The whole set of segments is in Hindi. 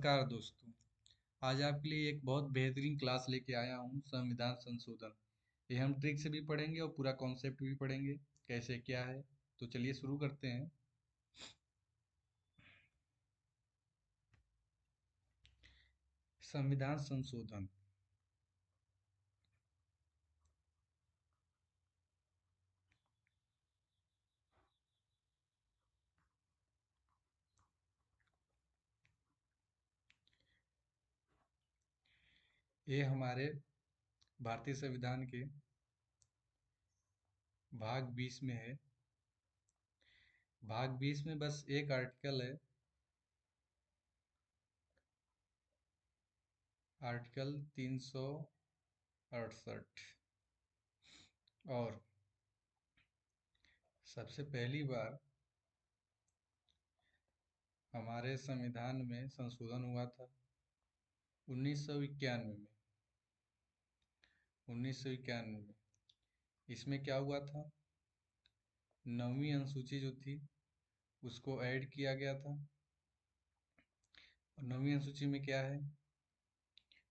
नमस्कार दोस्तों। आज आपके लिए एक बहुत बेहतरीन क्लास लेके आया हूँ, संविधान संशोधन। ये हम ट्रिक से भी पढ़ेंगे और पूरा कॉन्सेप्ट भी पढ़ेंगे, कैसे क्या है। तो चलिए शुरू करते हैं। संविधान संशोधन। ये हमारे भारतीय संविधान के भाग 20 में है। भाग 20 में बस एक आर्टिकल है, आर्टिकल 368। और सबसे पहली बार हमारे संविधान में संशोधन हुआ था 1991 में। 1991 में इसमें क्या हुआ था, नवीं अनुसूची जो थी उसको ऐड किया गया था। और नवीं अनुसूची में क्या है,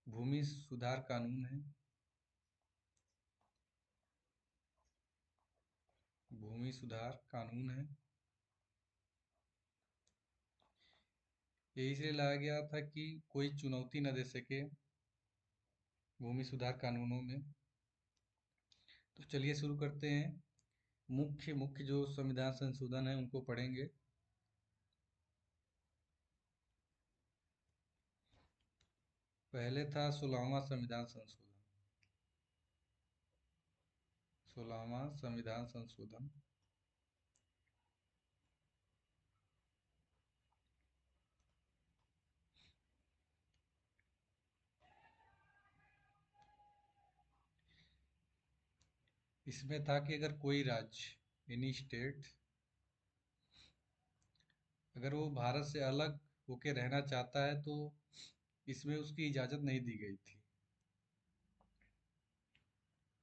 भूमि सुधार कानून है। भूमि सुधार कानून है। ये इसलिए लाया गया था कि कोई चुनौती न दे सके भूमि सुधार कानूनों में। तो चलिए शुरू करते हैं। मुख्य मुख्य जो संविधान संशोधन है उनको पढ़ेंगे। पहले था 16वां संविधान संशोधन। 16वां संविधान संशोधन। इसमें था कि अगर कोई राज्य, एनी स्टेट, अगर वो भारत से अलग होके रहना चाहता है तो इसमें उसकी इजाजत नहीं दी गई थी।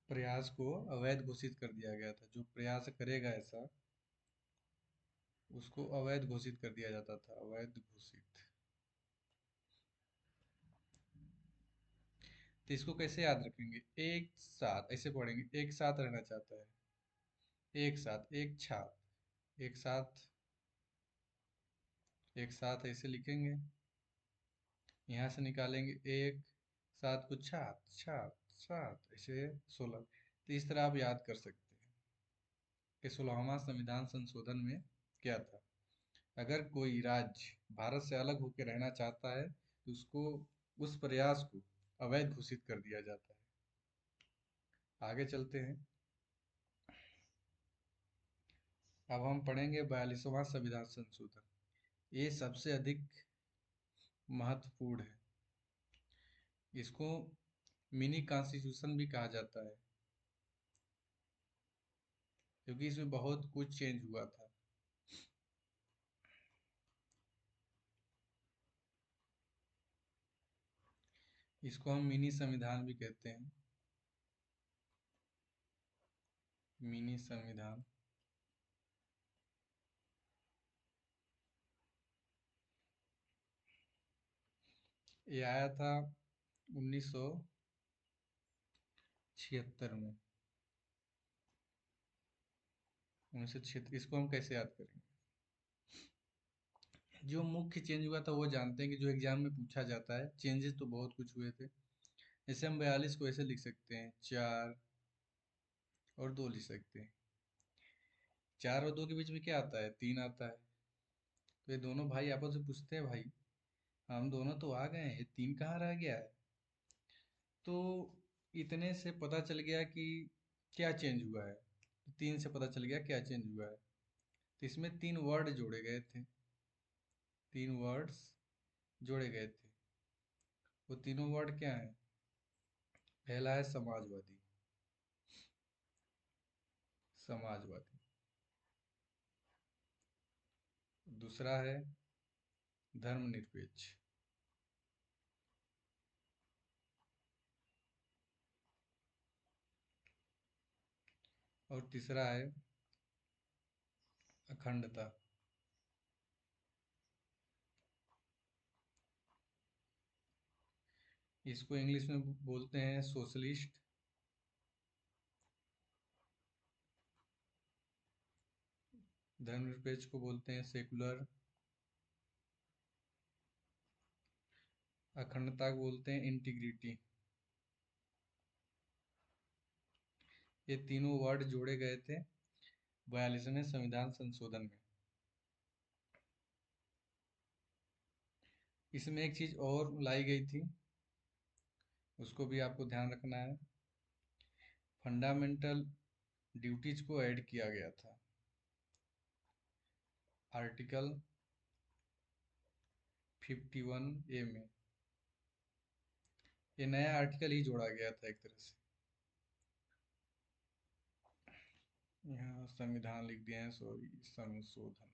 प्रयास को अवैध घोषित कर दिया गया था। जो प्रयास करेगा ऐसा, उसको अवैध घोषित कर दिया जाता था, अवैध घोषित। तो इसको कैसे याद रखेंगे, एक साथ ऐसे पढ़ेंगे, एक साथ रहना चाहता है, एक साथ, एक छात्र, एक साथ, एक साथ ऐसे लिखेंगे। यहाँ से निकालेंगे एक साथ को छात्र, छात्र, छात्र, ऐसे 16। तो इस तरह आप याद कर सकते हैं कि 16वां संविधान संशोधन में क्या था। अगर कोई राज्य भारत से अलग होकर रहना चाहता है तो उसको, उस प्रयास को अवैध घोषित कर दिया जाता है। आगे चलते हैं। अब हम पढ़ेंगे 42वां संविधान संशोधन। ये सबसे अधिक महत्वपूर्ण है। इसको मिनी कॉन्स्टिट्यूशन भी कहा जाता है, क्योंकि इसमें बहुत कुछ चेंज हुआ था। इसको हम मिनी संविधान भी कहते हैं, मिनी संविधान। ये आया था 1976 में। 1976। इसको हम कैसे याद करेंगे, जो मुख्य चेंज हुआ था वो जानते हैं कि जो एग्जाम में पूछा जाता है। चेंजेस तो बहुत कुछ हुए थे। जैसे हम 42 को ऐसे लिख सकते हैं, 4 और 2 लिख सकते हैं। 4 और 2 के बीच में क्या आता है, 3 आता है। तो ये दोनों भाई आपस में पूछते हैं, भाई हम दोनों तो आ गए हैं, ये 3 कहाँ रह गया है। तो इतने से पता चल गया कि क्या चेंज हुआ है। 3 से पता चल गया क्या चेंज हुआ है। तो इसमें 3 वर्ड जोड़े गए थे, 3 वर्ड्स जोड़े गए थे। वो तीनों वर्ड क्या है, पहला है समाजवादी, समाजवादी। दूसरा है धर्मनिरपेक्ष। और तीसरा है अखंडता। इसको इंग्लिश में बोलते हैं सोशलिस्ट। धर्मनिरपेक्ष को बोलते हैं सेकुलर। अखंडता को बोलते हैं इंटीग्रिटी। ये तीनों वर्ड जोड़े गए थे 42वें संविधान संशोधन में। इसमें एक चीज और लाई गई थी, उसको भी आपको ध्यान रखना है। फंडामेंटल ड्यूटीज को ऐड किया गया था आर्टिकल 51A में। ये नया आर्टिकल ही जोड़ा गया था एक तरह से। यहाँ संविधान लिख दिया है, सॉरी, संशोधन,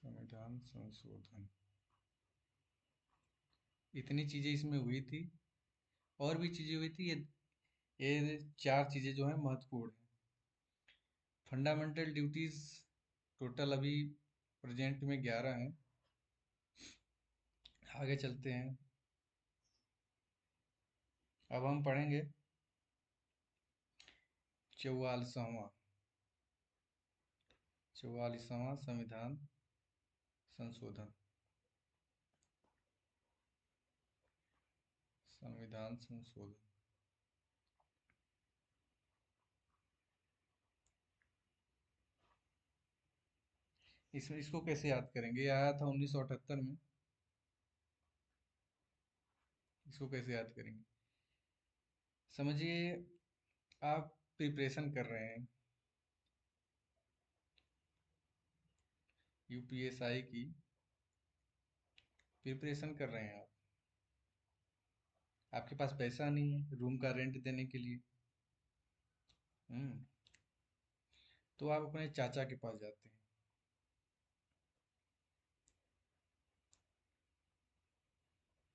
संविधान संशोधन। इतनी चीजें इसमें हुई थी, और भी चीजें हुई थी। ये चार चीजें जो है महत्वपूर्ण है। फंडामेंटल ड्यूटीज टोटल अभी प्रेजेंट में 11 हैं। आगे चलते हैं। अब हम पढ़ेंगे 44वां संविधान संशोधन। संविधान संशोधन इसमें इसको कैसे याद करेंगे? ये आया था 1978 में। इसको कैसे याद करेंगे? समझिए, आप प्रिपरेशन कर रहे हैं यूपीएसआई की, प्रिपरेशन कर रहे हैं आप। आपके पास पैसा नहीं है रूम का रेंट देने के लिए। हम्म तो आप अपने चाचा के पास जाते हैं।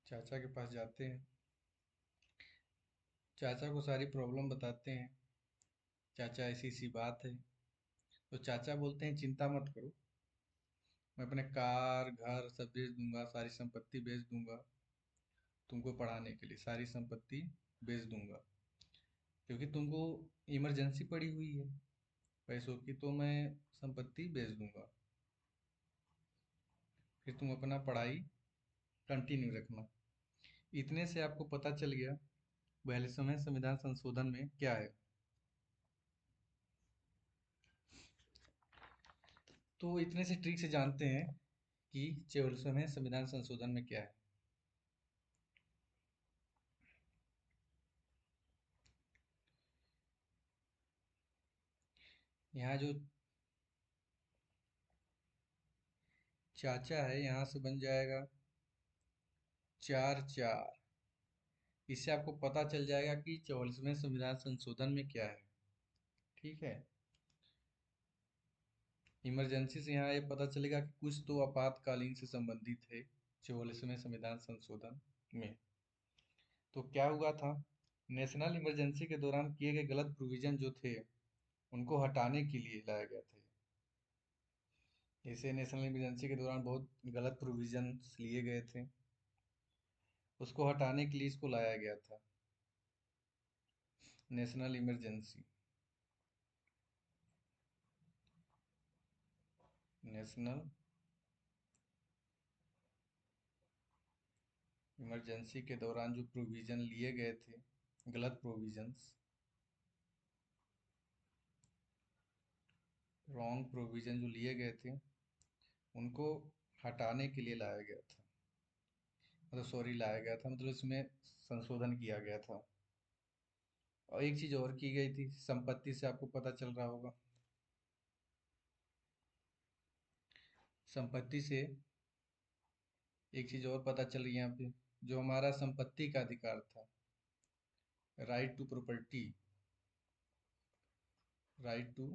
चाचा के पास जाते हैं, चाचा को सारी प्रॉब्लम बताते हैं। चाचा, ऐसी सी बात है। तो चाचा बोलते हैं चिंता मत करो, मैं अपने कार घर सब बेच दूंगा, सारी संपत्ति बेच दूंगा, तुमको पढ़ाने के लिए सारी संपत्ति बेच दूंगा, क्योंकि तुमको इमरजेंसी पड़ी हुई है पैसों की, तो मैं संपत्ति बेच दूंगा, फिर तुम अपना पढ़ाई कंटिन्यू रखना। इतने से आपको पता चल गया 42वें संविधान संशोधन में क्या है। तो इतने से ट्रिक से जानते हैं कि 44वें संविधान संशोधन में क्या है। यहाँ जो चाचा है, यहाँ से बन जाएगा 4 4। इससे आपको पता चल जाएगा कि 44वें संविधान संशोधन में क्या है। ठीक है। इमरजेंसी से यहाँ ये पता चलेगा कि कुछ तो आपातकालीन से संबंधित है 44वें संविधान संशोधन में। तो क्या हुआ था, नेशनल इमरजेंसी के दौरान किए गए गलत प्रोविजन जो थे, उनको हटाने के लिए लाया गया था। जैसे नेशनल इमरजेंसी के दौरान बहुत गलत प्रोविजन लिए गए थे, उसको हटाने के लिए इसको लाया गया था, नेशनल इमरजेंसी। नेशनल इमरजेंसी के दौरान जो प्रोविजन लिए गए थे, गलत प्रोविजंस, रॉन्ग प्रोविजन जो लिए गए थे, उनको हटाने के लिए लाया गया था। मतलब सॉरी, लाया गया था मतलब इसमें संशोधन किया गया था। और एक चीज और की गई थी, संपत्ति से आपको पता चल रहा होगा। संपत्ति से एक चीज और पता चल रही है यहाँ पे, जो हमारा संपत्ति का अधिकार था, right to property, right to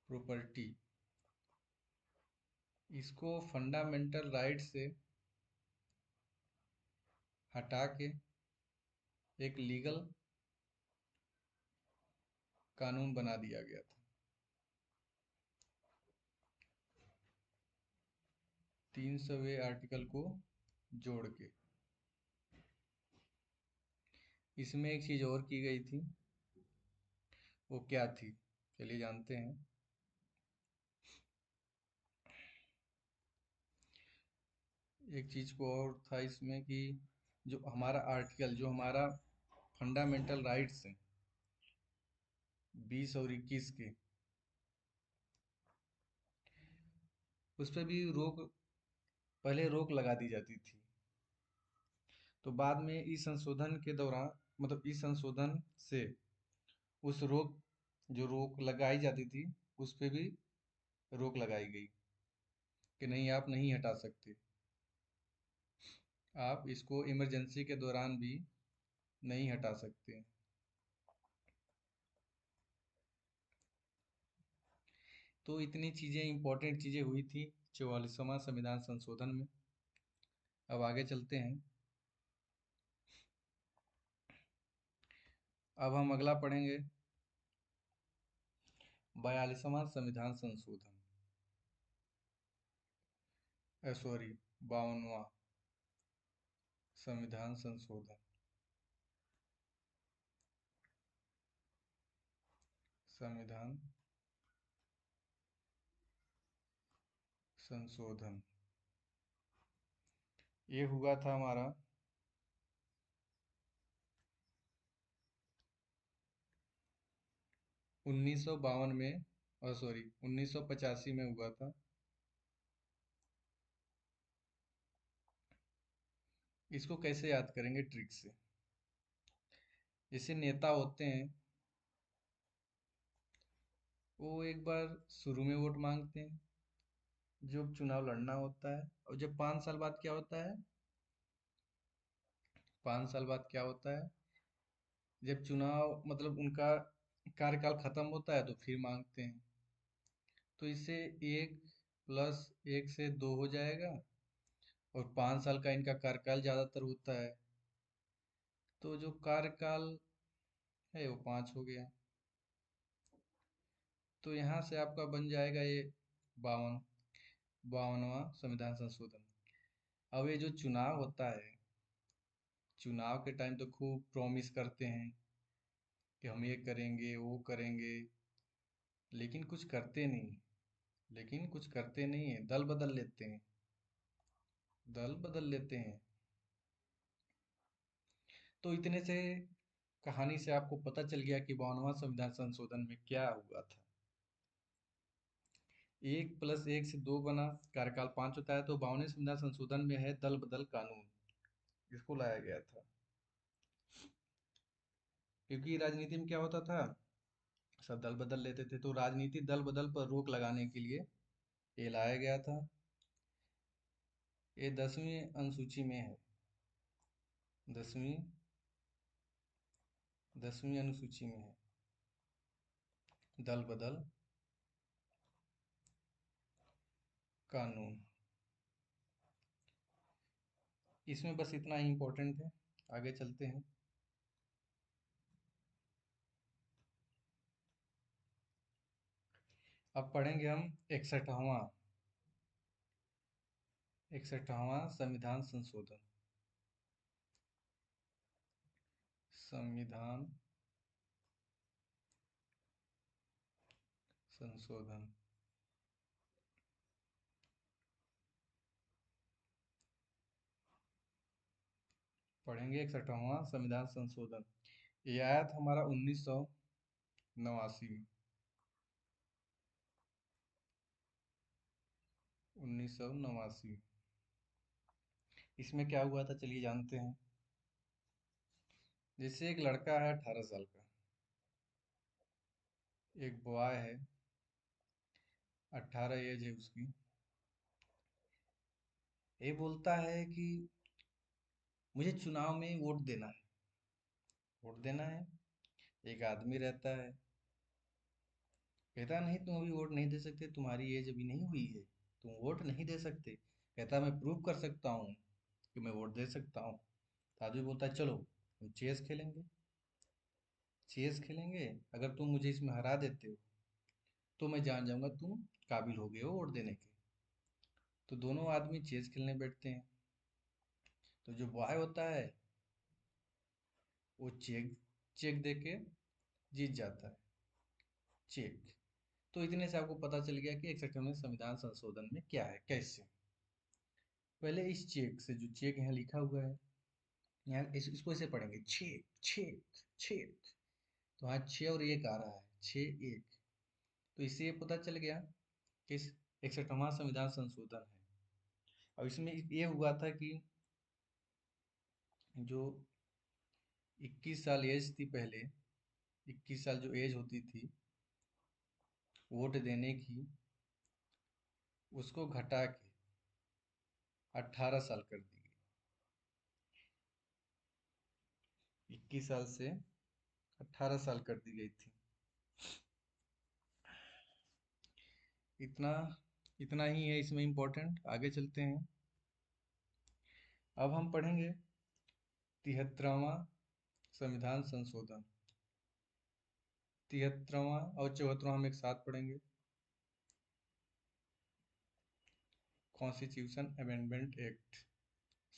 property, इसको फंडामेंटल राइट से हटा के एक लीगल कानून बना दिया गया था। 300वें आर्टिकल को जोड़ के। इसमें एक चीज और की गई थी, वो क्या थी, चलिए जानते हैं। एक चीज को और था इसमें कि जो हमारा आर्टिकल, जो हमारा फंडामेंटल राइट्स हैं 20 और 21 के, उस पर भी रोक, पहले रोक लगा दी जाती थी। तो बाद में इस संशोधन के दौरान, मतलब इस संशोधन से उस रोक, जो रोक लगाई जाती थी, उस पे भी रोक लगाई गई कि नहीं, आप नहीं हटा सकते। आप इसको इमरजेंसी के दौरान भी नहीं हटा सकते। तो इतनी चीज़ें, इंपॉर्टेंट चीज़ें हुई थी 44वां संविधान संशोधन में। अब आगे चलते हैं। अब हम अगला पढ़ेंगे 42वां संविधान संशोधन, सॉरी, 52वां संविधान संशोधन। संविधान संशोधन ये हुआ था हमारा 1952 में, और सॉरी 1985 में हुआ था। इसको कैसे याद करेंगे, ट्रिक से। जैसे नेता होते हैं, वो एक बार शुरू में वोट मांगते हैं जब चुनाव लड़ना होता है, और जब 5 साल बाद क्या होता है, 5 साल बाद क्या होता है, जब चुनाव, मतलब उनका कार्यकाल खत्म होता है, तो फिर मांगते हैं। तो इससे 1+1 से 2 हो जाएगा, और 5 साल का इनका कार्यकाल ज्यादातर होता है, तो जो कार्यकाल है वो 5 हो गया। तो यहाँ से आपका बन जाएगा ये 52, 52वां संविधान संशोधन। अब ये जो चुनाव होता है, चुनाव के टाइम तो खूब प्रॉमिस करते हैं कि हम ये करेंगे, वो करेंगे, लेकिन कुछ करते नहीं। लेकिन कुछ करते नहीं है, दल बदल लेते हैं, दल बदल लेते हैं। तो इतने से, कहानी से आपको पता चल गया कि 52वां संविधान संशोधन में क्या हुआ था। 1+1 से 2 बना, कार्यकाल 5 होता है, तो 52वें संविधान संशोधन में है दल बदल कानून, इसको लाया गया था। क्योंकि राजनीति में क्या होता था, सब दल बदल लेते थे, तो राजनीति दल बदल पर रोक लगाने के लिए ये लाया गया था। ये 10वीं अनुसूची में है, 10वीं 10वीं अनुसूची में है, दल बदल कानून। इसमें बस इतना ही इम्पोर्टेंट है, आगे चलते हैं। अब पढ़ेंगे हम 61वां संविधान संशोधन। संविधान संशोधन पढ़ेंगे 61वां संविधान संशोधन। ये आया था हमारा 1989 में, 1989। इसमें क्या हुआ था, चलिए जानते हैं। जैसे एक लड़का है 18 साल का, एक बॉय है 18 एज है उसकी। ये बोलता है कि मुझे चुनाव में वोट देना है, वोट देना है। एक आदमी रहता है, कहता नहीं, तुम अभी वोट नहीं दे सकते, तुम्हारी एज अभी नहीं हुई है, तुम वोट नहीं दे सकते। कहता मैं प्रूव कर सकता हूँ कि मैं वोट दे सकता हूँ। तो आदमी बोलता है चलो हम चेस खेलेंगे, चेस खेलेंगे, अगर तुम मुझे इसमें हरा देते हो तो मैं जान जाऊंगा तुम काबिल हो गए हो वोट देने के। तो दोनों आदमी चेस खेलने बैठते हैं। तो जो बॉय होता है वो चेक चेक दे के जीत जाता है। चेक। तो इतने से आपको पता चल गया कि 61वें संविधान संशोधन में क्या है, कैसे। पहले इस चेक से, जो चेक यहाँ लिखा हुआ है, यहाँ इसको ऐसे पढ़ेंगे, छेक छेक छेक। तो हाँ, 6 और 1 आ रहा है, 6 1। तो इससे ये पता चल गया कि 61वां संविधान संशोधन है। और इसमें ये हुआ था कि जो 21 साल एज थी पहले, 21 साल जो एज होती थी वोट देने की, उसको घटा के 18 साल कर दी गई। 21 साल से 18 साल कर दी गई थी। इतना इतना ही है इसमें इम्पोर्टेंट। आगे चलते हैं। अब हम पढ़ेंगे 73वां संविधान संशोधन। 73वां और 74वां हम एक साथ पढ़ेंगे। कॉन्स्टिट्यूशन अमेंडमेंट एक्ट,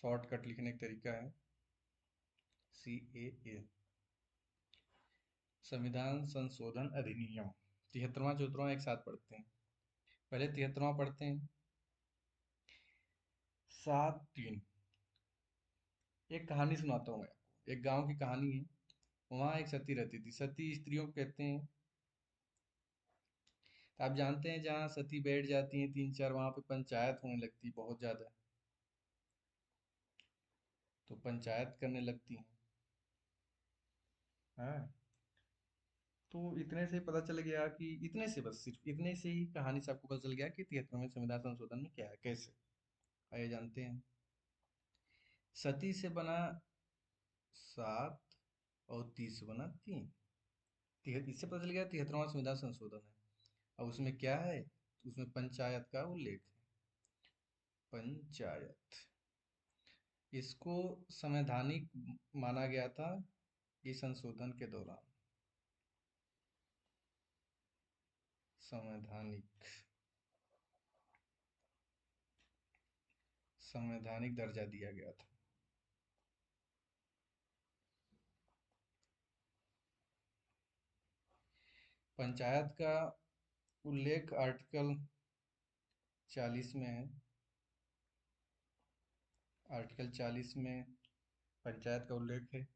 शॉर्टकट लिखने का तरीका है CAA। संविधान संशोधन अधिनियम। 73वां 74वां एक साथ पढ़ते हैं। पहले 73वां पढ़ते हैं। 7-3। एक कहानी सुनाता हूँ मैं आपको। एक गांव की कहानी है। वहाँ एक सती रहती थी। सती स्त्रियों को कहते हैं। तो आप जानते हैं, जहाँ सती बैठ जाती हैं 3-4, वहाँ पे पंचायत होने लगती है बहुत ज्यादा। तो पंचायत करने लगती हैं। हाँ। तो इतने से पता चल गया कि, इतने से, बस सिर्फ इतने से ही कहानी से आपको पता चल गया कि 73वें संविधान संशोधन में क्या है, कैसे। आइए जानते हैं। सती से बना 7 और 30 से बना 3। इससे पता चल गया 73वां संविधान संशोधन है। अब उसमें क्या है, उसमें पंचायत का उल्लेख है। पंचायत, इसको संवैधानिक माना गया था इस संशोधन के दौरान। संवैधानिक, संवैधानिक दर्जा दिया गया था। पंचायत का उल्लेख आर्टिकल 40 में है। आर्टिकल 40 में पंचायत का उल्लेख है।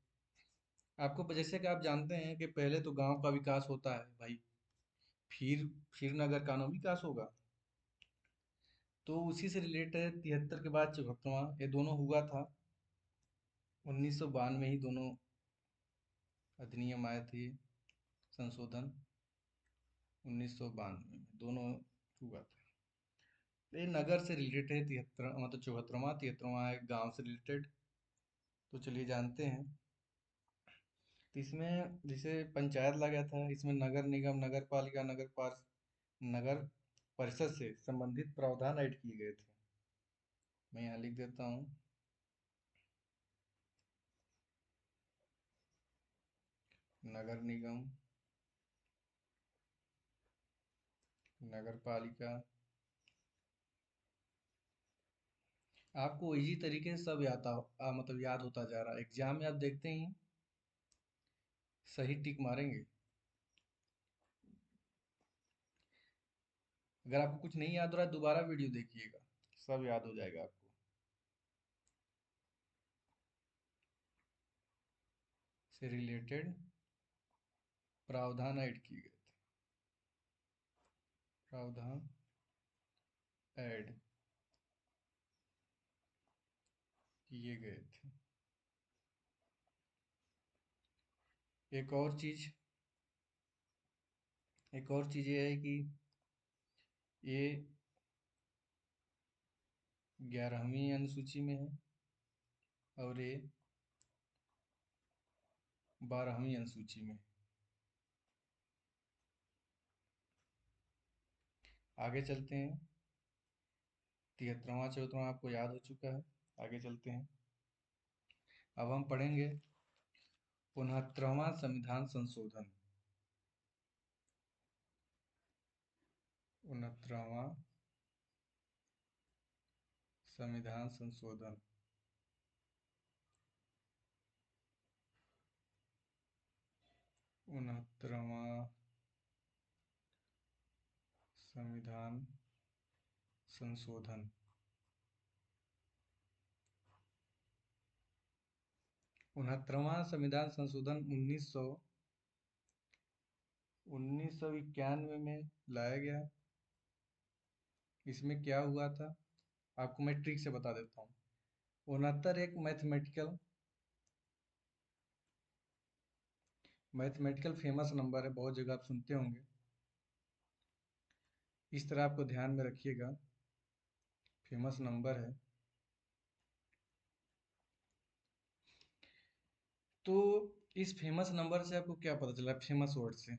आपको जैसे कि आप जानते हैं कि पहले तो गांव का विकास होता है भाई, फिर नगर कानून विकास होगा। तो उसी से रिलेटेड 73 के बाद 74वां, ये दोनों हुआ था। 1992 में ही दोनों अधिनियम आए थे, संशोधन 1992 में दोनों हुआ था। ये नगर से रिलेटेड है। 73, मतलब 74वां, 73वां है गांव से रिलेटेड। तो चलिए जानते हैं। तो इसमें जैसे पंचायत ला गया था, इसमें नगर निगम, नगर पालिका, नगर परिषद से संबंधित प्रावधान ऐड किए गए थे। मैं यहाँ लिख देता हूँ। नगर निगम, नगर पालिका। आपको इजी तरीके से सब मतलब याद होता जा रहा है। एग्जाम में आप देखते ही सही टिक मारेंगे। अगर आपको कुछ नहीं याद हो रहा है, दोबारा वीडियो देखिएगा, सब याद हो जाएगा आपको। से रिलेटेड प्रावधान ऐड किए गए थे। प्रावधान ऐड किए गए थे। एक और चीज, एक और चीज ये है कि ये 11वीं अनुसूची में है और ये 12वीं अनुसूची में है। आगे चलते हैं। 73वां 74वां आपको याद हो चुका है। आगे चलते हैं। अब हम पढ़ेंगे 69वां संविधान संशोधन। 69वां संविधान संशोधन। 69वां संविधान संशोधन। 69वां संविधान संशोधन 1991 में लाया गया। इसमें क्या हुआ था आपको मैं ट्रिक से बता देता हूँ। 69 एक मैथमेटिकल फेमस नंबर है, बहुत जगह आप सुनते होंगे। इस तरह आपको ध्यान में रखिएगा, फेमस नंबर है। तो इस फेमस नंबर से आपको क्या पता चला, फेमस वर्ड से?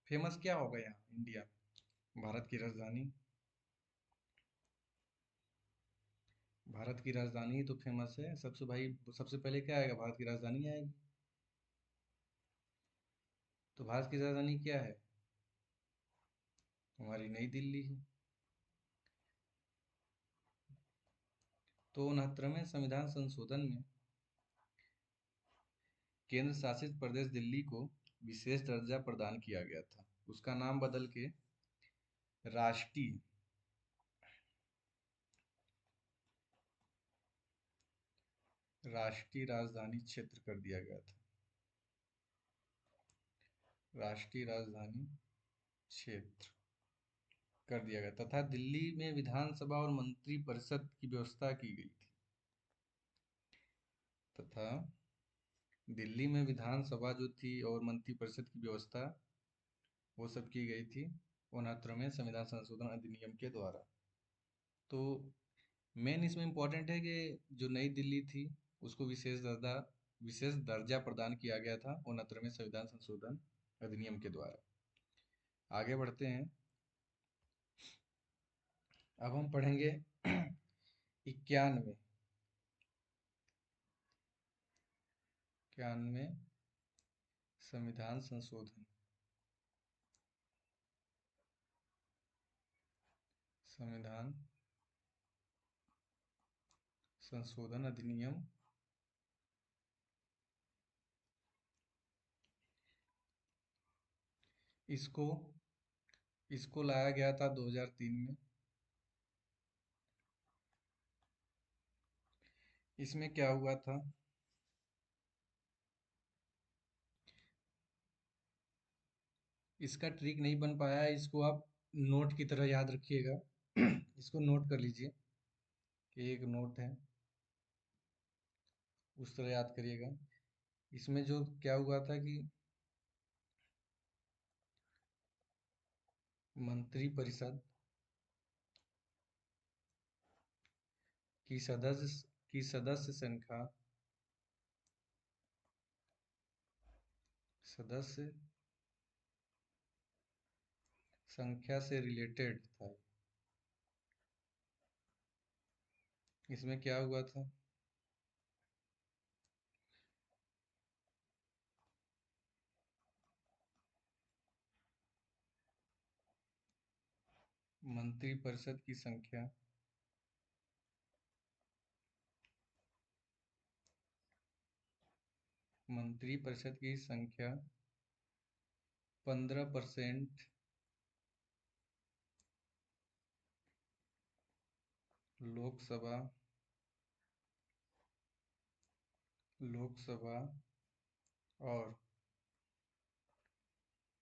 फेमस क्या होगा यहाँ इंडिया में? भारत की राजधानी, भारत की राजधानी ही तो फेमस है सबसे भाई। सबसे पहले क्या आएगा? भारत की राजधानी आएगी। तो भारत की राजधानी क्या है? हमारी नई दिल्ली है। तो 69वें संविधान संशोधन में केंद्र शासित प्रदेश दिल्ली को विशेष दर्जा प्रदान किया गया था। उसका नाम बदल के राष्ट्रीय राष्ट्रीय राजधानी क्षेत्र कर दिया गया था। राष्ट्रीय राजधानी क्षेत्र कर दिया गया तथा दिल्ली में विधानसभा और मंत्री परिषद की व्यवस्था की गई थी। तथा दिल्ली में विधानसभा जो थी और मंत्री परिषद की व्यवस्था, वो सब की गई थी 69वें संविधान संशोधन अधिनियम के द्वारा। तो मेन इसमें इम्पोर्टेंट है कि जो नई दिल्ली थी उसको विशेष दर्जा प्रदान किया गया था 69वें संविधान संशोधन अधिनियम के द्वारा। आगे बढ़ते हैं। अब हम पढ़ेंगे 91 संविधान संशोधन संविधान संशोधन अधिनियम। इसको इसको लाया गया था 2003 में। इसमें क्या हुआ था? इसका ट्रिक नहीं बन पाया, इसको आप नोट की तरह याद रखिएगा। इसको नोट कर लीजिए कि एक नोट है, उस तरह याद करिएगा। इसमें जो क्या हुआ था कि मंत्री परिषद की सदस्य सदस्य संख्या से रिलेटेड था। इसमें क्या हुआ था? मंत्री परिषद की संख्या मंत्री परिषद की संख्या 15% लोकसभा लोकसभा और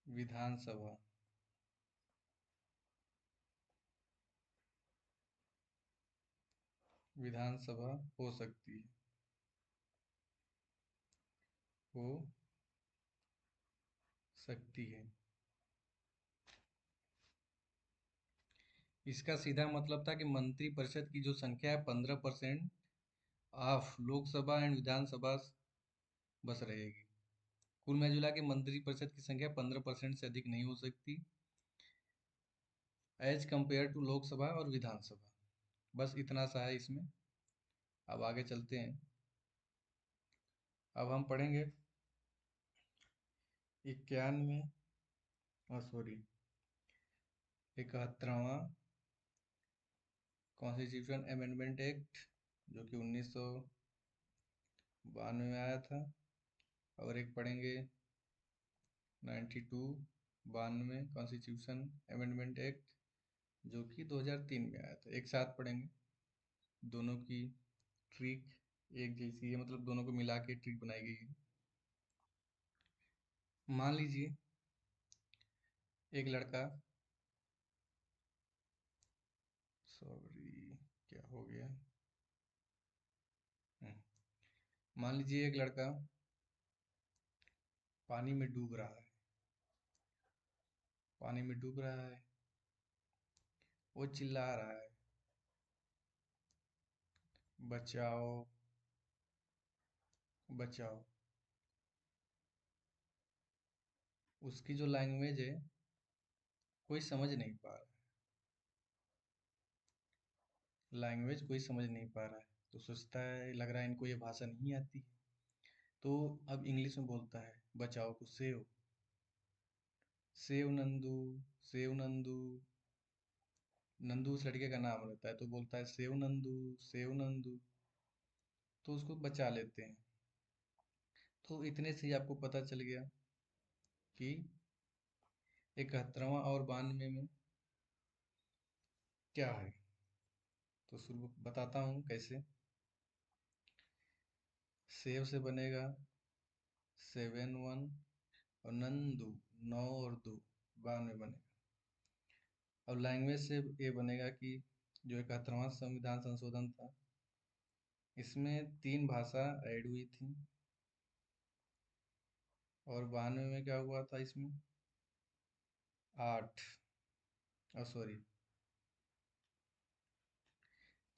विधानसभा विधानसभा हो सकती है। हो सकती है। इसका सीधा मतलब था कि मंत्री परिषद की जो संख्या है 15% ऑफ लोकसभा एंड विधानसभा बस रहेगी। कुल मिला के मंत्री परिषद की संख्या 15% से अधिक नहीं हो सकती एज कंपेयर टू लोकसभा और विधानसभा। बस इतना सा है इसमें। अब आगे चलते हैं। अब हम पढ़ेंगे 91 सॉरी 71वां कॉन्स्टिट्यूशन अमेंडमेंट एक्ट, जो कि 1992 में आया था। और एक पढ़ेंगे 92, 92 कॉन्स्टिट्यूशन अमेंडमेंट एक्ट, जो कि 2003 में आया था। एक साथ पढ़ेंगे, दोनों की ट्रिक एक जैसी है, मतलब दोनों को मिला के ट्रिक बनाई गई है। मान लीजिए एक लड़का, सॉरी क्या हो गया, हम्म, मान लीजिए एक लड़का पानी में डूब रहा है, पानी में डूब रहा है, वो चिल्ला रहा है, बचाओ बचाओ। उसकी जो लैंग्वेज है कोई समझ नहीं पा रहा, लैंग्वेज कोई समझ नहीं पा रहा है, तो सोचता है, लग रहा है इनको ये भाषा नहीं आती, तो अब इंग्लिश में बोलता है बचाओ को, save, save Nandu, save Nandu. Nandu उस लड़के का नाम रहता है, तो बोलता है सेव नंदू, सेव नंदू, तो उसको बचा लेते हैं। तो इतने से ही आपको पता चल गया कि 71वां और 92 में क्या है। तो शुरू बताता हूँ कैसे। सेव से बनेगा 71, और नंदू 9 और 2, 92 बनेगा। अब लैंग्वेज से ये बनेगा कि जो 71वां संविधान संशोधन था, इसमें 3 भाषा ऐड हुई थी, और 92 में क्या हुआ था, इसमें 8, सॉरी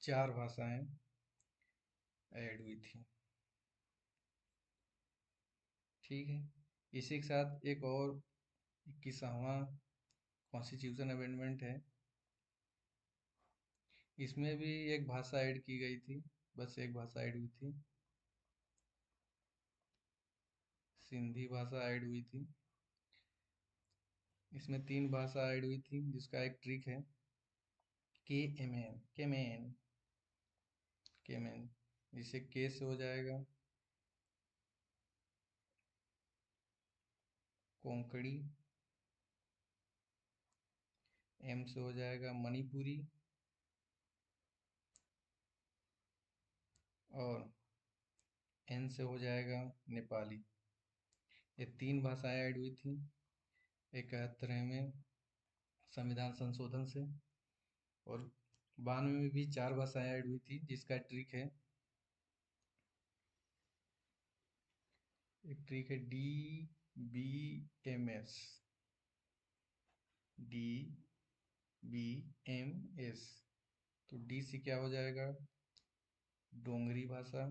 4 भाषाएं ऐड हुई थी। ठीक है, इसी के साथ एक और 21वां कॉन्स्टिट्यूशन अमेंडमेंट है, इसमें भी एक भाषा ऐड की गई थी, बस एक भाषा ऐड हुई थी, सिंधी भाषा ऐड हुई थी। इसमें 3 भाषा ऐड हुई थी, जिसका एक ट्रिक है, के एम एन, केमेन, केमेन, जिसे के से हो जाएगा कोंकणी, एम से हो जाएगा मणिपुरी, और एन से हो जाएगा नेपाली। ये 3 भाषाएं ऐड हुई थी 71वें संविधान संशोधन से, और 92 में भी 4 भाषाएं ऐड हुई थी, जिसका ट्रिक है, एक ट्रिक है DBMS, DBMS। तो डी से क्या हो जाएगा, डोंगरी भाषा,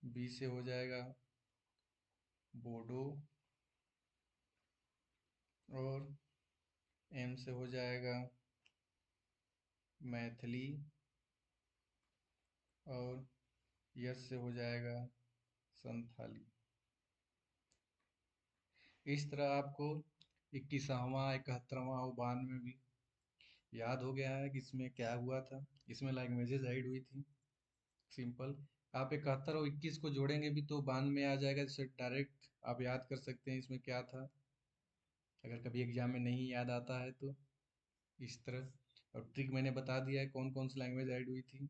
बी से हो जाएगा बोडो, और एम से हो जाएगा मैथिली, और यस से हो जाएगा संथाली। इस तरह आपको 21वां, 71वां और 92 भी याद हो गया है कि इसमें क्या हुआ था। इसमें लैंग्वेजेस ऐड हुई थी, सिंपल। आप 71 और 21 को जोड़ेंगे भी तो 92 में आ जाएगा, जिससे डायरेक्ट आप याद कर सकते हैं इसमें क्या था, अगर कभी एग्जाम में नहीं याद आता है तो। इस तरह, और ट्रिक मैंने बता दिया है कौन कौन सी लैंग्वेज ऐड हुई थी।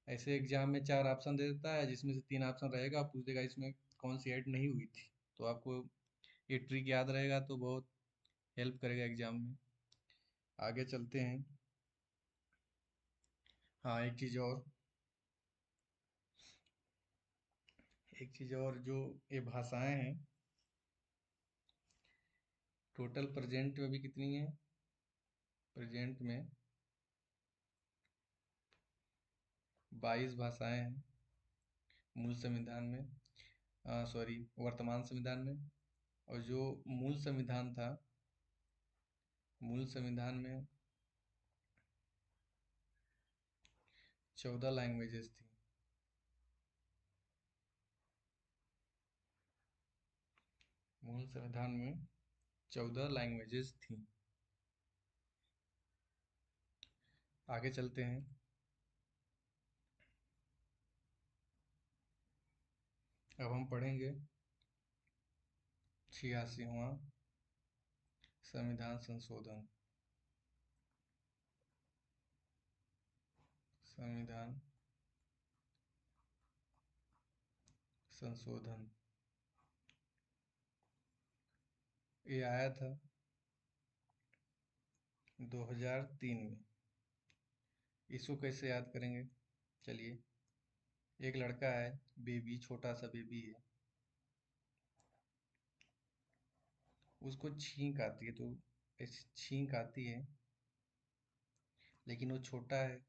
ऐसे एग्जाम में 4 ऑप्शन दे देता है, जिसमें से 3 ऑप्शन रहेगा, आप पूछ देगा इसमें कौन सी ऐड नहीं हुई थी, तो आपको ये ट्रिक याद रहेगा तो बहुत हेल्प करेगा एग्जाम में। आगे चलते हैं। हाँ, एक चीज़ और, जो ये भाषाएं हैं, टोटल प्रेजेंट में भी कितनी है, प्रेजेंट में 22 भाषाएं हैं मूल संविधान में, सॉरी वर्तमान संविधान में। और जो मूल संविधान था, मूल संविधान में 14 लैंग्वेजेस थी, मूल संविधान में 14 लैंग्वेजेस थी। आगे चलते हैं। अब हम पढ़ेंगे 86वां संविधान संशोधन। संविधान संशोधन ये आया था 2003 में। इसको कैसे याद करेंगे? चलिए, एक लड़का है, बेबी, छोटा सा बेबी है, उसको छींक आती है, तो ऐसी छींक आती है, लेकिन वो छोटा है,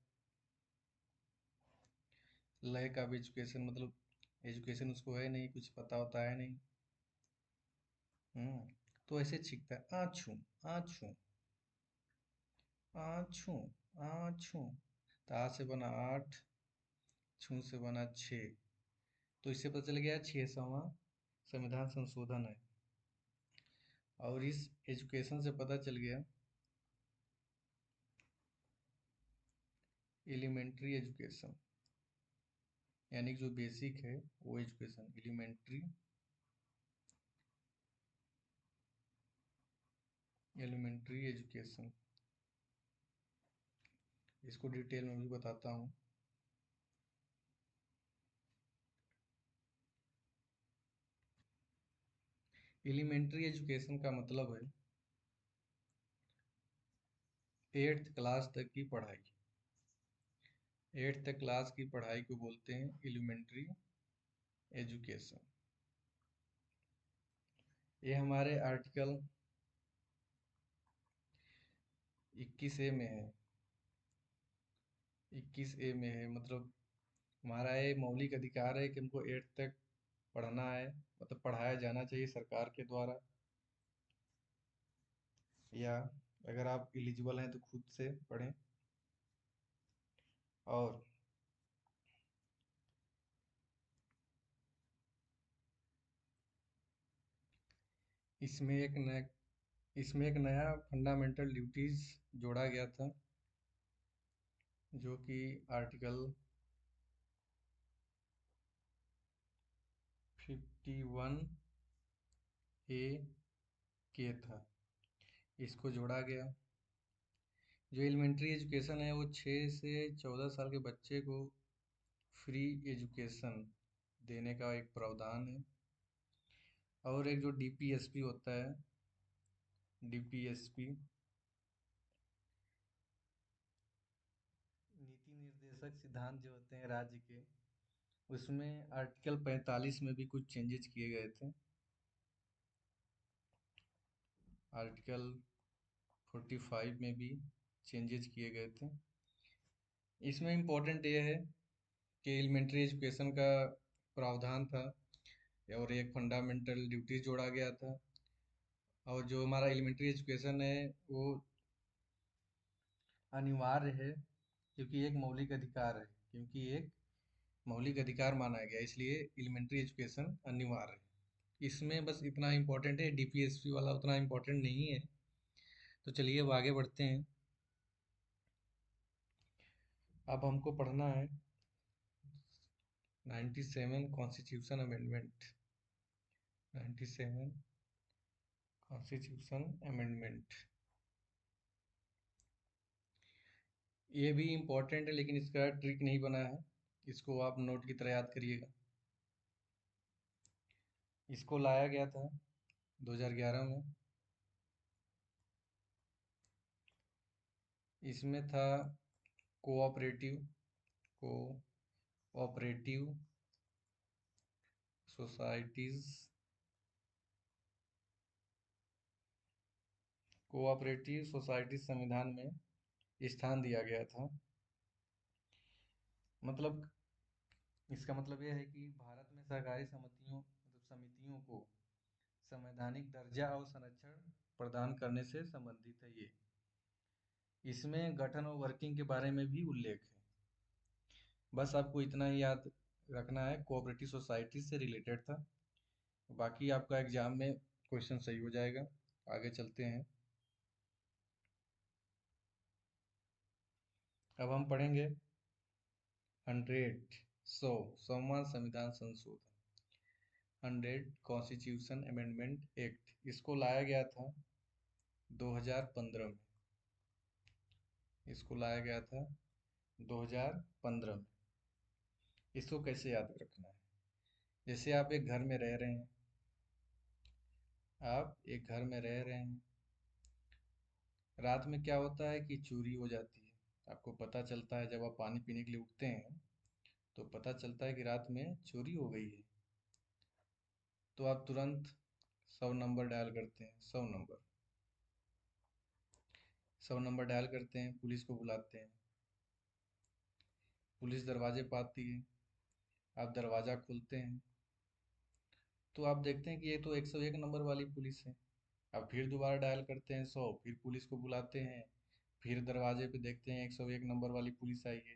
लैक ऑफ एजुकेशन, मतलब एजुकेशन उसको है नहीं, कुछ पता होता है नहीं। तो ऐसे छींकता है, आछू आछू आछू आछू। ता से बना 8, छू से बना 6। तो इससे पता चल गया 6वां संविधान संशोधन है। और इस एजुकेशन से पता चल गया एलिमेंट्री एजुकेशन, यानी कि जो बेसिक है वो एजुकेशन, एलिमेंट्री एलिमेंट्री एजुकेशन। इसको डिटेल में भी बताता हूँ। एलिमेंट्री एजुकेशन का मतलब है 8th क्लास तक की पढ़ाई। 8th क्लास की पढ़ाई को बोलते हैं एलिमेंट्री एजुकेशन। ये हमारे आर्टिकल 21A में है। 21A में है, मतलब हमारा ये मौलिक अधिकार है कि हमको 8th तक पढ़ना है, मतलब पढ़ाया जाना चाहिए सरकार के द्वारा, या अगर आप एलिजिबल हैं तो खुद से पढ़ें। और इसमें एक नया फंडामेंटल ड्यूटीज जोड़ा गया था, जो कि आर्टिकल 51A के था। इसको जोड़ा गया। जो एलिमेंट्री एजुकेशन है वो 6 से 14 साल के बच्चे को फ्री एजुकेशन देने का एक प्रावधान है। और एक जो डीपीएसपी होता है, डीपीएसपी नीति निर्देशक सिद्धांत जो होते हैं राज्य के, उसमें आर्टिकल 45 में भी कुछ चेंजेस किए गए थे। आर्टिकल 45 में भी चेंजेस किए गए थे। इसमें इम्पोर्टेंट ये है कि एलिमेंट्री एजुकेशन का प्रावधान था, और एक फंडामेंटल ड्यूटीज जोड़ा गया था। और जो हमारा एलिमेंट्री एजुकेशन है वो अनिवार्य है, क्योंकि एक मौलिक अधिकार है, क्योंकि एक मौलिक अधिकार माना गया, इसलिए एलिमेंट्री एजुकेशन अनिवार्य है। इसमें बस इतना इम्पोर्टेंट है, डीपीएसपी वाला उतना इम्पोर्टेंट नहीं है। तो चलिए अब आगे बढ़ते हैं। अब हमको पढ़ना है 97 कॉन्स्टिट्यूशन अमेंडमेंट। 97 कॉन्स्टिट्यूशन अमेंडमेंट, ये भी इम्पोर्टेंट है, लेकिन इसका ट्रिक नहीं बना है। इसको आप नोट की तरह याद करिएगा। इसको लाया गया था 2011 में। इसमें था cooperative cooperative societies, cooperative society संविधान में स्थान दिया गया था। मतलब इसका मतलब यह है कि भारत में सहकारी समितियों को संवैधानिक दर्जा और संरक्षण प्रदान करने से संबंधित है ये। इसमें गठन और वर्किंग के बारे में भी उल्लेख है। बस आपको इतना ही याद रखना है, कोऑपरेटिव सोसाइटी से रिलेटेड था। बाकी आपका एग्जाम में क्वेश्चन सही हो जाएगा। आगे चलते हैं। अब हम पढ़ेंगे 100 100वां संविधान संशोधन। 100 कॉन्स्टिट्यूशन अमेंडमेंट एक्ट, इसको लाया गया था 2015 में। इसको लाया गया था 2015 में। इसको कैसे याद रखना है? जैसे आप एक घर में रह रहे हैं, आप एक घर में रह रहे हैं, रात में क्या होता है कि चोरी हो जाती है। आपको पता चलता है जब आप पानी पीने के लिए उठते हैं, तो पता चलता है कि रात में चोरी हो गई है। तो आप तुरंत 100 नंबर डायल करते हैं, 100 नंबर डायल करते हैं, पुलिस को बुलाते हैं। पुलिस दरवाजे पर आती है, आप दरवाज़ा खोलते हैं, तो आप देखते हैं कि ये तो 101 नंबर वाली पुलिस है। अब फिर दोबारा डायल करते हैं 100, फिर पुलिस को बुलाते हैं, फिर दरवाजे पे देखते हैं 101 नंबर वाली पुलिस आई है।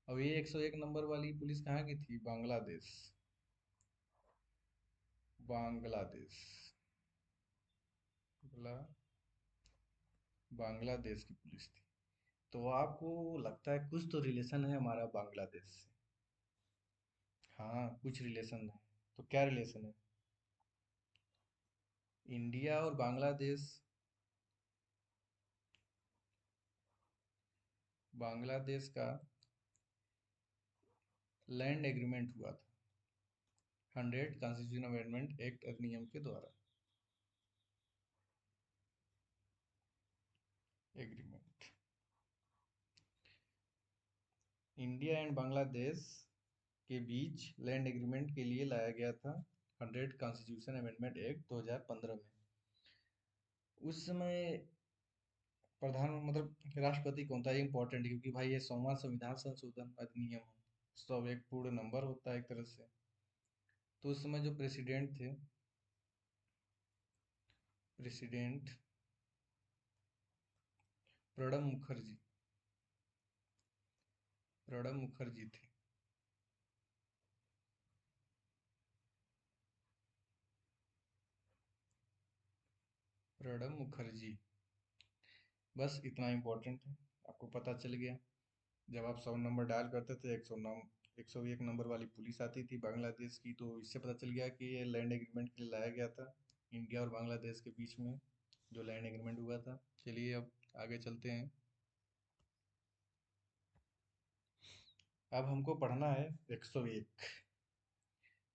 अब ये 101 नंबर वाली पुलिस कहाँ की थी? बांग्लादेश। बांग्लादेश, बोला बांग्लादेश की पुलिस थी। तो आपको लगता है कुछ तो रिलेशन है हमारा बांग्लादेश से। हाँ, कुछ रिलेशन है। तो क्या रिलेशन है? इंडिया और बांग्लादेश, बांग्लादेश का लैंड एग्रीमेंट हुआ था 100 कॉन्स्टिट्यूशन अमेंडमेंट एक्ट अधिनियम के द्वारा। एग्रीमेंट इंडिया एंड बांग्लादेश के बीच लैंड एग्रीमेंट के लिए लाया गया था 100 कॉन्स्टिट्यूशन अमेंडमेंट एक्ट 2015 में। उस समय प्रधान मतलब राष्ट्रपति कौन था? ये इंपॉर्टेंट है क्योंकि भाई ये 100वां संविधान संशोधन अधिनियम है। सब एक पूर्ण नंबर होता है एक तरह से। तो उस समय जो प्रेसिडेंट थे, प्रेसिडेंट प्रणब मुखर्जी, प्रणब मुखर्जी थे। प्रणब मुखर्जी, बस इतना इम्पोर्टेंट है, आपको पता चल गया। जब आप 100 नंबर डायल करते थे, 101 नंबर वाली पुलिस आती थी बांग्लादेश की, तो इससे पता चल गया कि ये लैंड एग्रीमेंट के लिए लाया गया था इंडिया और बांग्लादेश के बीच में, जो लैंड एग्रीमेंट हुआ था। चलिए अब आगे चलते हैं। अब हमको पढ़ना है 101।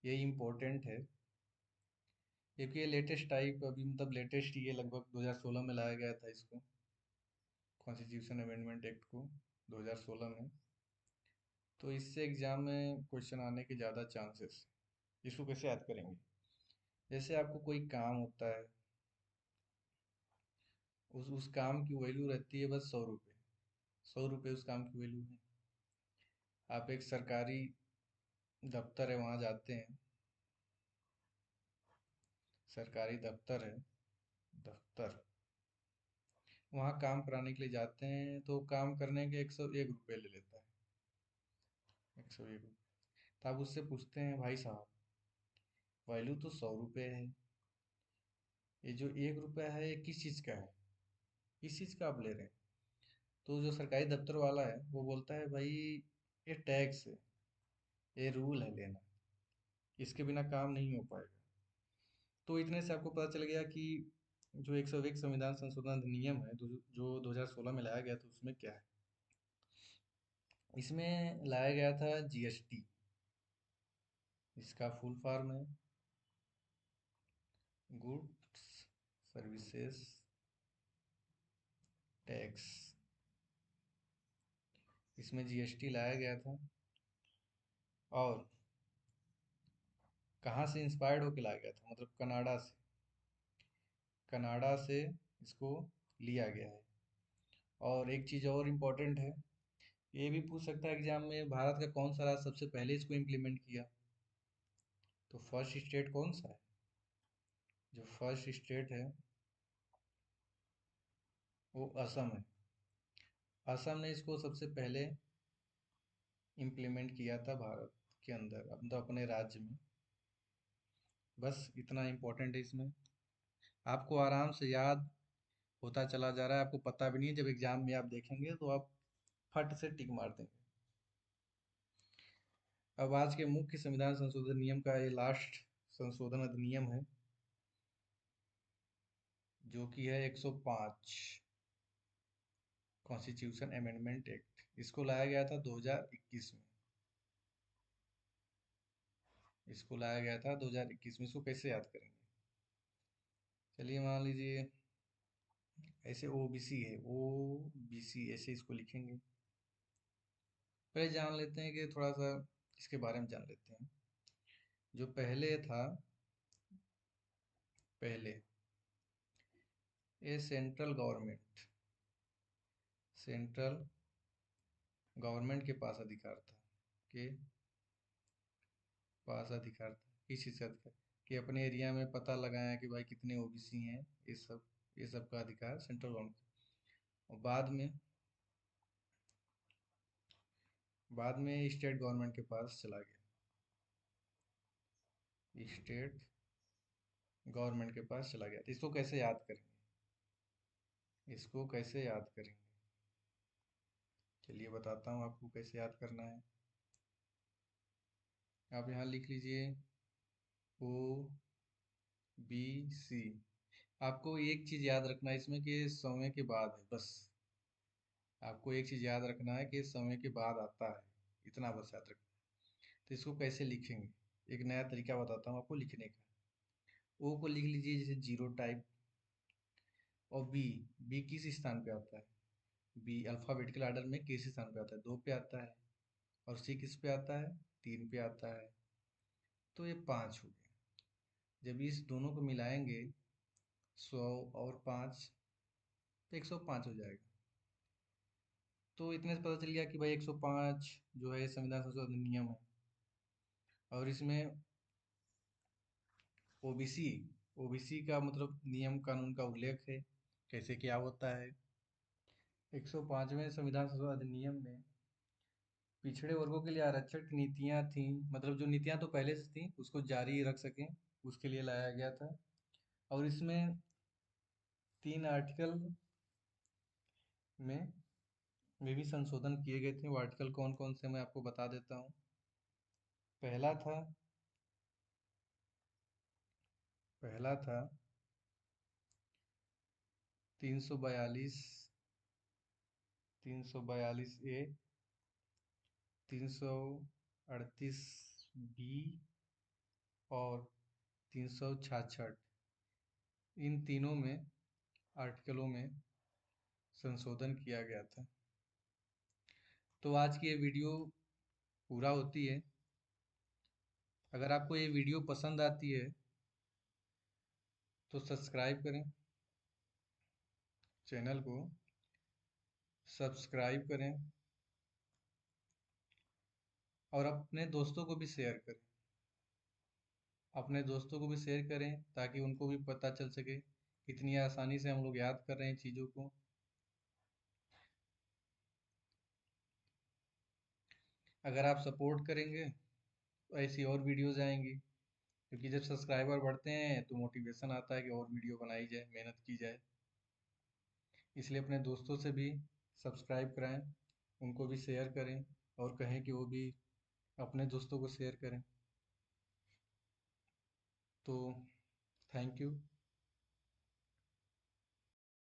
ये इम्पोर्टेंट है क्योंकि ये लेटेस्ट टाइप, अभी मतलब लेटेस्ट ही है, लगभग 2016 में लाया गया था इसको, कॉन्स्टिट्यूशन अमेंडमेंट एक्ट को 2016 में। तो इससे एग्जाम में क्वेश्चन आने के ज़्यादा चांसेस। इसको कैसे याद करेंगे? जैसे आपको कोई काम होता है, उस काम की वैल्यू रहती है बस 100 रुपये। 100 रुपये उस काम की वैल्यू है। आप एक सरकारी दफ्तर है, वहाँ जाते हैं, सरकारी दफ्तर है, दफ्तर, वहाँ काम कराने के लिए जाते हैं, तो काम करने के 101 रुपये ले लेता है। 101 रुपये। तो आप उससे पूछते हैं, भाई साहब वैल्यू तो 100 रुपये है, ये जो 1 रुपया है ये किस चीज़ का है? किस चीज़ का आप ले रहे हैं? तो जो सरकारी दफ्तर वाला है वो बोलता है, भाई ये टैक्स है, ये रूल है लेना, इसके बिना काम नहीं हो पाएगा। तो इतने से आपको पता चल गया कि जो 101 संविधान संशोधन अधिनियम है, जो 2016 में लाया गया था, उसमें क्या है? इसमें लाया गया था जीएसटी। इसका फुल फॉर्म है गुड्स सर्विसेज टैक्स। इसमें जीएसटी लाया गया था, और कहाँ से इंस्पायर्ड होकर लाया गया था? मतलब कनाडा से। कनाडा से इसको लिया गया है। और एक चीज़ और इम्पोर्टेंट है, ये भी पूछ सकता है एग्जाम में, भारत का कौन सा राज्य सबसे पहले इसको इम्प्लीमेंट किया? तो फर्स्ट स्टेट कौन सा है? जो फर्स्ट स्टेट है वो असम है। असम ने इसको सबसे पहले इम्प्लीमेंट किया था भारत के अंदर, मतलब अपने राज्य में। बस इतना इम्पोर्टेंट है इसमें, आपको आराम से याद होता चला जा रहा है, आपको पता भी नहीं है, जब एग्जाम में आप देखेंगे तो आप फट से टिक मार देंगे। अब आज के मुख्य संविधान संशोधन नियम का ये लास्ट संशोधन अधिनियम है, जो कि है 105 कॉन्स्टिट्यूशन अमेंडमेंट एक्ट। इसको लाया गया था 2021 में। इसको लाया गया था 2021 में। इसको कैसे याद करेंगे? चलिए मान लीजिए ऐसे ओबीसी है, ओबीसी ऐसे इसको लिखेंगे। पहले जान लेते हैं कि थोड़ा सा इसके बारे में जान लेते हैं। जो पहले था, पहले ये सेंट्रल गवर्नमेंट के पास अधिकार था, के पास अधिकार था, किस चीज़ का अधिकार? कि अपने एरिया में पता लगाया कि भाई कितने ओबीसी हैं, ये सब का अधिकार सेंट्रल गवर्नमेंट। और बाद में स्टेट गवर्नमेंट के पास चला गया, स्टेट गवर्नमेंट के पास चला गया। तो इसको कैसे याद करेंगे? इसको कैसे याद करेंगे? चलिए बताता हूँ आपको कैसे याद करना है। आप यहाँ लिख लीजिए ओ बी सी। आपको एक चीज़ याद रखना है इसमें कि समय के बाद है, बस। आपको एक चीज़ याद रखना है कि समय के बाद आता है, इतना बस याद रखना। तो इसको कैसे लिखेंगे? एक नया तरीका बताता हूँ आपको लिखने का। ओ को लिख लीजिए जैसे जीरो टाइप, और बी, बी किस स्थान पे आता है? बी अल्फाबेटिकल आर्डर में किस स्थान पे आता है? 2 पे आता है। और सी किस पे आता है? 3 पे आता है। तो ये 5 हो गया। जब इस दोनों को मिलाएंगे 100 और 5, तो 105 हो जाएगा। तो इतने से पता चल गया कि भाई 105 जो है संविधान संशोधन अधिनियम है। और इसमें ओबीसी, ओबीसी का मतलब नियम कानून का उल्लेख है, कैसे क्या होता है। 105वें संविधान संशोधन अधिनियम में पिछड़े वर्गों के लिए आरक्षण की नीतियां थी, मतलब जो नीतियां तो पहले से थी उसको जारी रख सकें, उसके लिए लाया गया था। और इसमें 3 आर्टिकल में भी संशोधन किए गए थे। वो आर्टिकल कौन कौन से मैं आपको बता देता हूँ। पहला था पहला था 342, 342 ए, 338 बी और 366। इन तीनों में आर्टिकलों में संशोधन किया गया था। तो आज की ये वीडियो पूरा होती है। अगर आपको ये वीडियो पसंद आती है तो सब्सक्राइब करें, चैनल को सब्सक्राइब करें और अपने दोस्तों को भी शेयर करें। अपने दोस्तों को भी शेयर करें ताकि उनको भी पता चल सके कितनी आसानी से हम लोग याद कर रहे हैं चीज़ों को। अगर आप सपोर्ट करेंगे तो ऐसी और वीडियोज़ आएंगी, क्योंकि जब सब्सक्राइबर बढ़ते हैं तो मोटिवेशन आता है कि और वीडियो बनाई जाए, मेहनत की जाए। इसलिए अपने दोस्तों से भी सब्सक्राइब कराएं, उनको भी शेयर करें और कहें कि वो भी अपने दोस्तों को शेयर करें। तो थैंक यू।